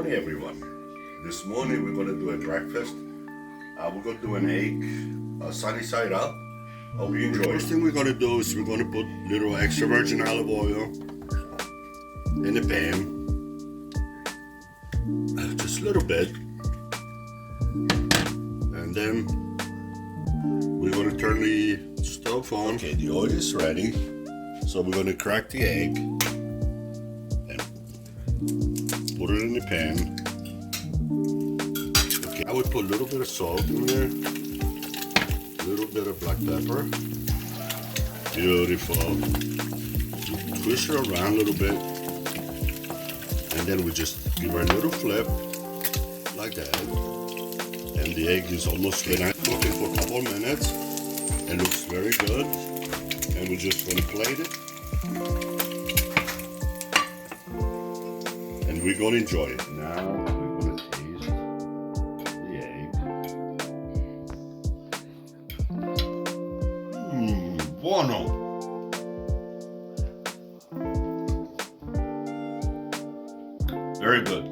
morning, everyone. This morning we're gonna do a breakfast. We're gonna do an egg, sunny side up. Hope you enjoy. First thing we're gonna do is we're gonna put little extra virgin olive oil in the pan, just a little bit, and then we're gonna turn the stove on. Okay, the oil is ready, so we're gonna crack the egg and put it in the pan. Okay, I would put a little bit of salt in there, a little bit of black pepper. Beautiful. Twist it around a little bit, and then we just give her a little flip like that. And the egg is almost ready. I'm cooking for a couple of minutes. It looks very good, and we're just gonna plate it, and we're gonna enjoy it. Now we're gonna taste the egg. Buono. Very good.